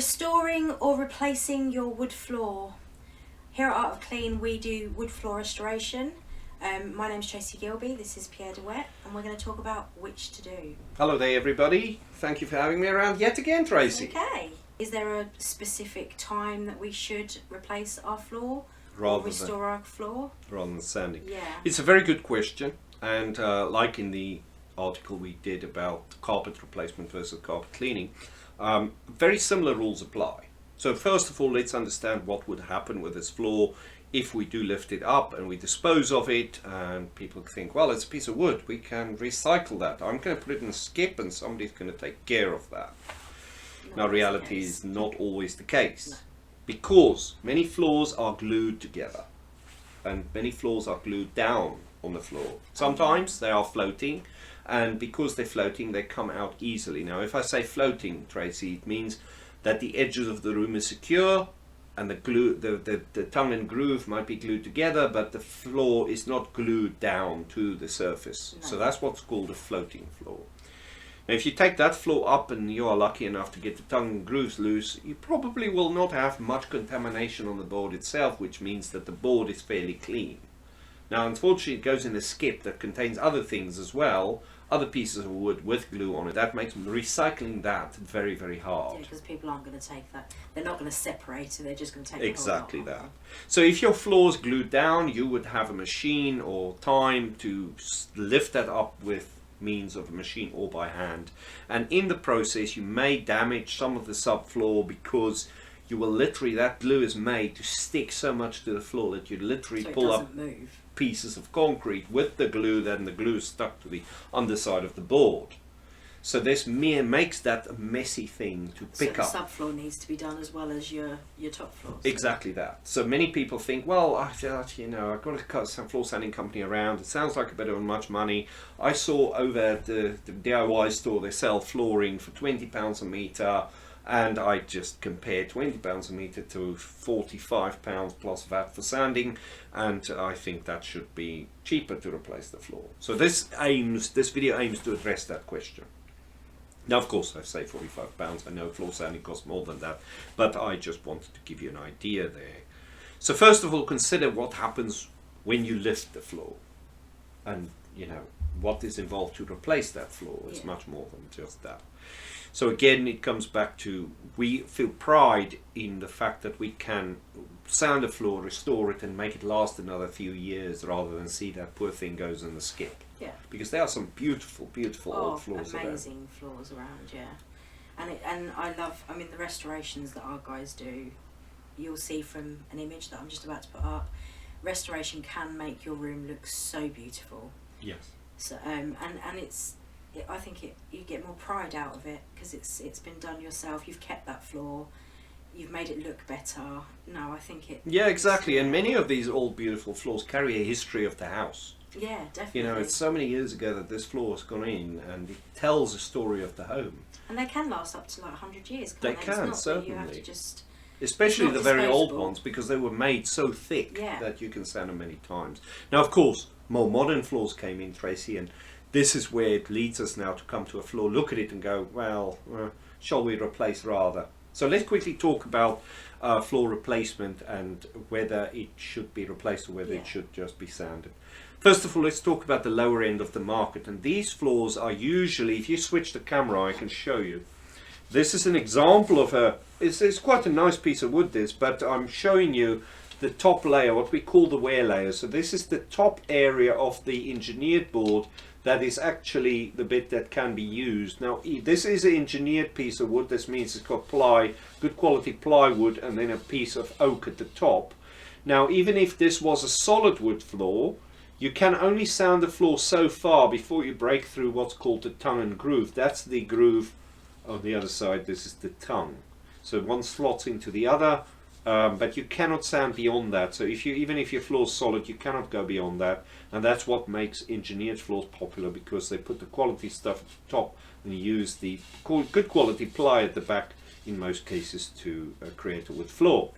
Restoring or replacing your wood floor. Here at Art of Clean we do wood floor restoration. My name's Tracy Gilby, this is Pierre DeWet, and we're going to talk about which to do. Hello there everybody, thank you for having me around yet again, Tracy. Okay. Is there a specific time that we should replace our floor Rather or restore our floor? Rather than sanding. Yeah. It's a very good question, and like in the article we did about carpet replacement versus carpet cleaning, very similar rules apply. So first of all, let's understand what would happen with this floor if we do lift it up and we dispose of it, and people think, well, it's a piece of wood, we can recycle that. I'm going to put it in a skip and somebody's going to take care of that. Now reality is not always the case, because many floors are glued together and many floors are glued down on the floor. Sometimes they are floating, and because they're floating they come out easily. Now if I say floating, Tracy, it means that the edges of the room is secure and the glue, the tongue and groove might be glued together, but the floor is not glued down to the surface. No. So that's what's called a floating floor. Now if you take that floor up and you are lucky enough to get the tongue and grooves loose, you probably will not have much contamination on the board itself, which means that the board is fairly clean. Now unfortunately it goes in a skip that contains other things as well, other pieces of wood with glue on it. That makes recycling that very, very hard. Yeah, because people aren't going to take that. They're not going to separate it, they're just going to take exactly the whole that. So if your floor is glued down, you would have a machine or time to lift that up with means of a machine or by hand. And in the process you may damage some of the subfloor, because you will literally, that glue is made to stick so much to the floor that you literally pull up pieces of concrete with the glue, then the glue is stuck to the underside of the board. So this makes that a messy thing to pick up. So the subfloor needs to be done as well as your top floor. Exactly that. So many people think, well, I've got to cut some floor sanding company around. It sounds like a bit of much money. I saw over at the DIY store they sell flooring for £20 a metre, and I just compared £20 a metre to £45 plus VAT for sanding, and I think that should be cheaper to replace the floor. So this video aims to address that question. Now of course I say £45, I know floor sanding costs more than that, but I just wanted to give you an idea there. So first of all, consider what happens when you lift the floor, and what is involved to replace that floor. It's much more than just that. So again, it comes back to, we feel pride in the fact that we can sand a floor, restore it and make it last another few years, rather than see that poor thing goes in the skip. Yeah. Because there are some beautiful, beautiful old floors around. Amazing floors around, yeah. And I love, the restorations that our guys do, you'll see from an image that I'm just about to put up, restoration can make your room look so beautiful. Yes. So I think you get more pride out of it because it's been done yourself. You've kept that floor, you've made it look better. No, I think it. Yeah, exactly. And many of these old beautiful floors carry a history of the house. Yeah, definitely. It's so many years ago that this floor has gone in, and it tells a story of the home. And they can last up to like 100 years. They can, certainly. You have to just. Especially the very old ones, because they were made so thick that you can sand them many times. Now, of course, more modern floors came in, Tracy, and this is where it leads us now to come to a floor, look at it and go, well, shall we replace rather? So let's quickly talk about floor replacement and whether it should be replaced or whether it should just be sanded. First of all, let's talk about the lower end of the market. And these floors are usually, if you switch the camera, I can show you. This is an example of it's quite a nice piece of wood, this, but I'm showing you the top layer, what we call the wear layer. So this is the top area of the engineered board that is actually the bit that can be used. Now this is an engineered piece of wood. This means it's got good quality plywood, and then a piece of oak at the top. Now even if this was a solid wood floor, you can only sand the floor so far before you break through what's called the tongue and groove. That's the groove on the other side. This is the tongue. So one slots into the other, but you cannot sand beyond that. So even if your floor is solid, you cannot go beyond that. And that's what makes engineered floors popular, because they put the quality stuff at the top and use the good quality ply at the back in most cases to create a wood floor.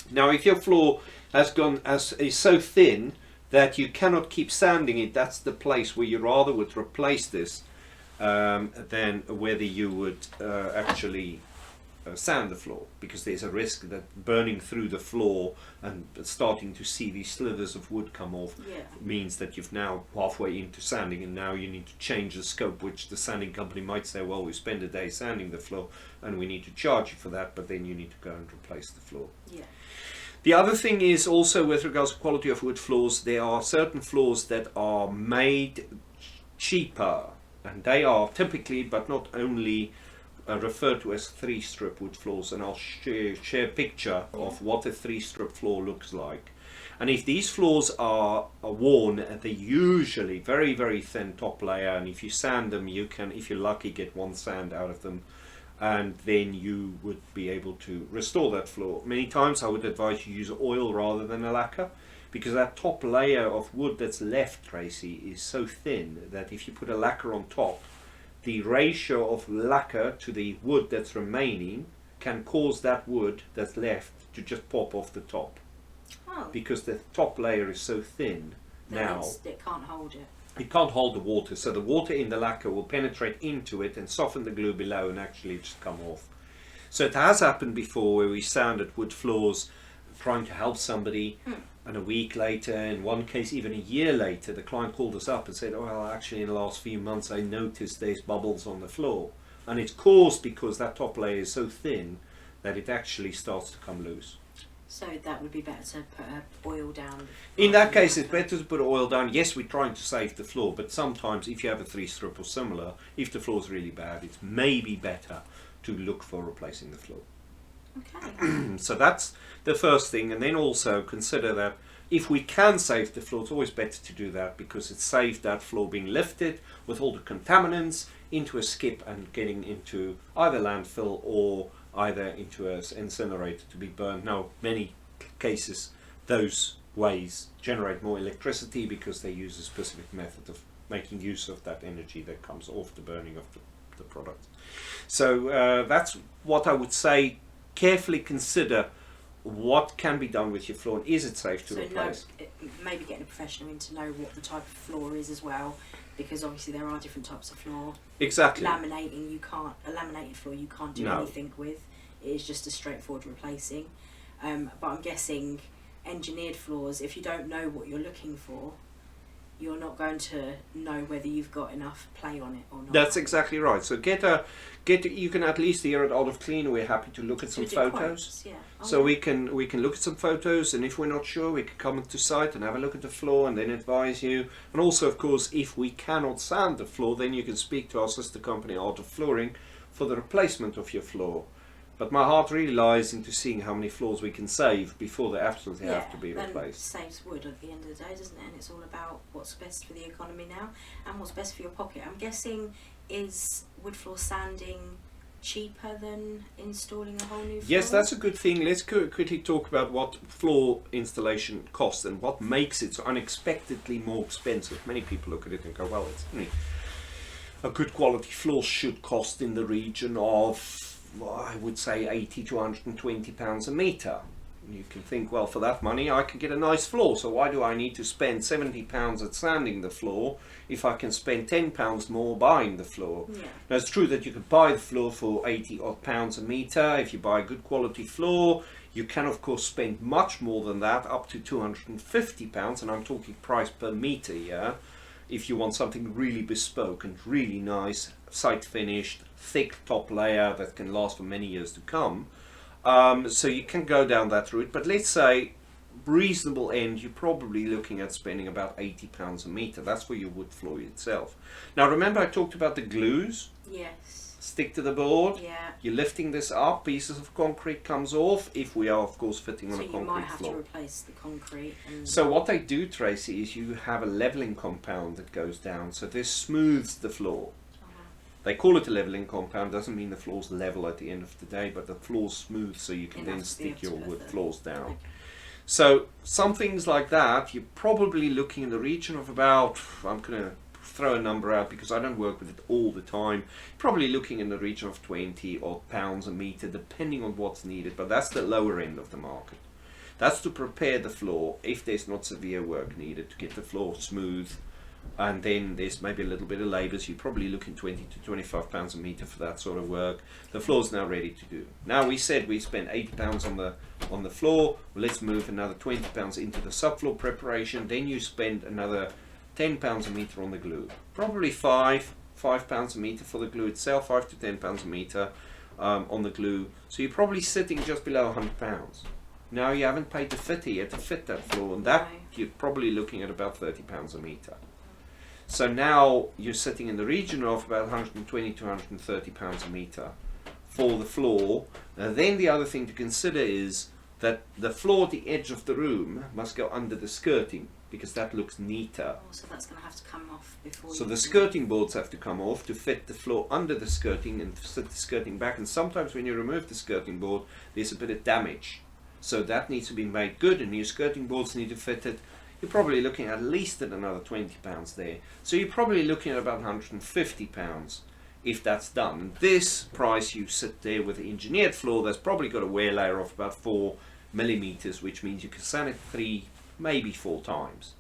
Now if your floor is so thin that you cannot keep sanding it, that's the place where you rather would replace this than whether you would actually sand the floor, because there's a risk that burning through the floor and starting to see these slithers of wood come off means that you've now halfway into sanding, and now you need to change the scope, which the sanding company might say, well, we spend a day sanding the floor and we need to charge you for that, but then you need to go and replace the floor. The other thing is also with regards to quality of wood floors, there are certain floors that are made cheaper, and they are typically, but not only, referred to as 3-strip wood floors, and I'll share a picture of what a 3-strip floor looks like. And if these floors are worn, they're usually very, very thin top layer, and if you sand them, you can, if you're lucky, get one sand out of them, and then you would be able to restore that floor. Many times I would advise you use oil rather than a lacquer, because that top layer of wood that's left, Tracy, is so thin that if you put a lacquer on top, the ratio of lacquer to the wood that's remaining can cause that wood that's left to just pop off the top. Because the top layer is so thin now. It can't hold it. It can't hold the water, so the water in the lacquer will penetrate into it and soften the glue below and actually just come off. So it has happened before where we sanded wood floors trying to help somebody, and a week later, in one case even a year later, the client called us up and said, oh, well, actually in the last few months I noticed there's bubbles on the floor, and it's caused because that top layer is so thin that it actually starts to come loose. So that would be better to put oil down. In that case, it's better to put oil down. Yes, we're trying to save the floor, but sometimes if you have a 3-strip or similar, if the floor is really bad, it's maybe better to look for replacing the floor. Okay. So that's the first thing, and then also consider that if we can save the floor, it's always better to do that, because it saves that floor being lifted with all the contaminants into a skip and getting into either landfill or either into an incinerator to be burned. Now, many cases those ways generate more electricity because they use a specific method of making use of that energy that comes off the burning of the product. So that's what I would say. Carefully consider what can be done with your floor, and is it safe to replace? Maybe getting a professional in to know what the type of floor is as well, because obviously there are different types of floor. Exactly. Laminating, a laminated floor you can't do anything with. It is just a straightforward replacing. But I'm guessing engineered floors, if you don't know what you're looking for, you're not going to know whether you've got enough play on it or not. That's exactly right. So you can at least here at Olive Clean, we're happy to look at some photos. So we can look at some photos, and if we're not sure, we can come to site and have a look at the floor and then advise you. And also, of course, if we cannot sand the floor, then you can speak to our sister company, Art of Flooring, for the replacement of your floor. But my heart really lies into seeing how many floors we can save before they absolutely have to be replaced. It saves wood at the end of the day, doesn't it? And it's all about what's best for the economy now and what's best for your pocket. I'm guessing, is wood floor sanding cheaper than installing a whole new floor? Yes, that's a good thing. Let's quickly talk about what floor installation costs and what makes it so unexpectedly more expensive. Many people look at it and go, well, it's only a good quality floor should cost in the region of, I would say, £80 to £120 a metre. You can think, well, for that money I can get a nice floor, so why do I need to spend £70 at sanding the floor if I can spend £10 more buying the floor? Now, it's true that you can buy the floor for £80 odd a metre. If you buy a good quality floor, you can of course spend much more than that, up to £250, and I'm talking price per metre here, if you want something really bespoke and really nice, site finished, thick top layer that can last for many years to come. So you can go down that route, but let's say reasonable end, you're probably looking at spending about £80 a metre. That's for your wood floor itself. Now remember I talked about the glues? Yes. Stick to the board. Yeah. You're lifting this up, pieces of concrete comes off, if we are of course fitting on a concrete floor. So you might have to replace the concrete. So what they do, Tracy, is you have a levelling compound that goes down, so this smooths the floor. They call it a levelling compound, doesn't mean the floor's level at the end of the day, but the floor's smooth so you can then stick your wood floors down. Okay. So some things like that, you're probably looking in the region of about, I'm going to throw a number out because I don't work with it all the time, probably looking in the region of 20 odd pounds a metre, depending on what's needed, but that's the lower end of the market. That's to prepare the floor if there's not severe work needed to get the floor smooth and then there's maybe a little bit of labour, so you're probably looking 20 to 25 pounds a metre for that sort of work. The floor's now ready to do. Now we said we spent 80 pounds on the floor. Well, let's move another 20 pounds into the subfloor preparation. Then you spend another 10 pounds a metre on the glue. Probably five pounds a metre for the glue itself, 5 to 10 pounds a metre on the glue. So you're probably sitting just below 100 pounds. Now you haven't paid the fitter yet to fit that floor, and that you're probably looking at about 30 pounds a metre. So now you're sitting in the region of about 120 to 130 pounds a metre for the floor. Now then the other thing to consider is that the floor at the edge of the room must go under the skirting, because that looks neater. Oh, so that's going to have to come off before. So the skirting boards have to come off to fit the floor under the skirting and sit the skirting back. And sometimes when you remove the skirting board, there's a bit of damage. So that needs to be made good, and new skirting boards need to fit it. You're probably looking at least at another 20 pounds there. So you're probably looking at about 150 pounds if that's done. And this price, you sit there with the engineered floor that's probably got a wear layer of about 4 millimeters, which means you can sand it 3, maybe 4 times.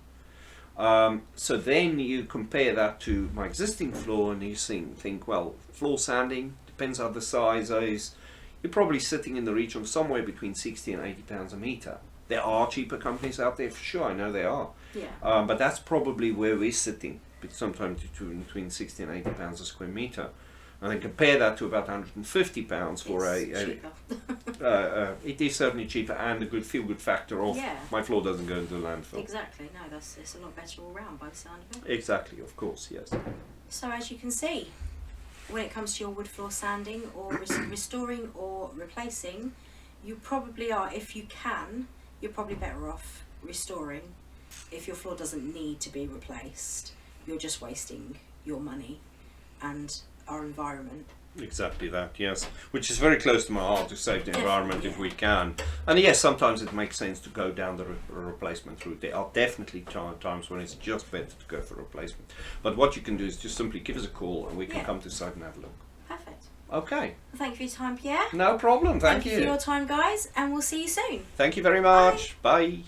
So then you compare that to my existing floor, and you think, well, floor sanding, depends how the size is, you're probably sitting in the region of somewhere between 60 and 80 pounds a metre. There are cheaper companies out there for sure, I know there are. Yeah. But that's probably where we're sitting, sometimes between 60 and 80 pounds a square metre. And then compare that to about 150 pounds for it is certainly cheaper, and a good feel-good factor of my floor doesn't go into the landfill. Exactly, no, it's a lot better all round by the sound of it. Exactly, of course, yes. So as you can see, when it comes to your wood floor sanding or restoring or replacing, you probably are, if you can, you're probably better off restoring. If your floor doesn't need to be replaced, you're just wasting your money and our environment. Exactly that, yes. Which is very close to my heart, to save the environment if we can. And yes, sometimes it makes sense to go down the replacement route. There are definitely times when it's just better to go for replacement. But what you can do is just simply give us a call, and we can come to site and have a look. Perfect. Okay. Well, thank you for your time, Pierre. No problem, thank you. Thank you for your time, guys, and we'll see you soon. Thank you very much. Bye.